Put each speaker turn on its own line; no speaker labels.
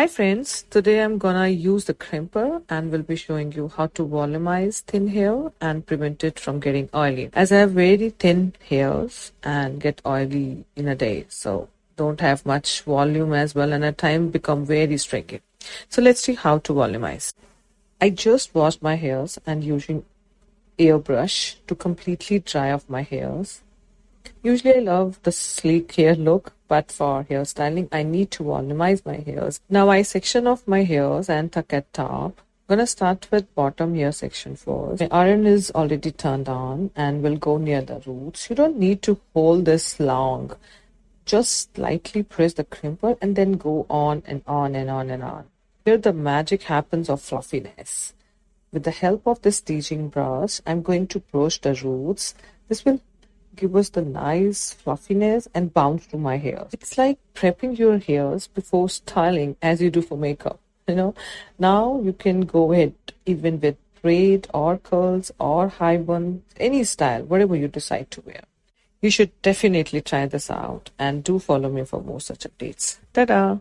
Hi friends, today I'm gonna use the crimper and will be showing you how to volumize thin hair and prevent it from getting oily. As I have very thin hairs and get oily in a day, so don't have much volume as well, and at times become very streaky. So let's see how to volumize. I just washed my hairs and using airbrush to completely dry off my hairs. Usually I love the sleek hair look, but for hairstyling I need to volumize my hairs. Now I section off my hairs and tuck at top. I'm gonna start with bottom hair section first. My iron is already turned on and will go near the roots. You don't need to hold this long. Just lightly press the crimper and then go on and on and on and on. Here the magic happens of fluffiness. With the help of this teasing brush, I'm going to brush the roots. This will give us the nice fluffiness and bounce to my hair. It's like prepping your hairs before styling as you do for makeup. Now you can go ahead even with braid or curls or high bun, any style, whatever you decide to wear. You should definitely try this out and do follow me for more such updates. Ta-da!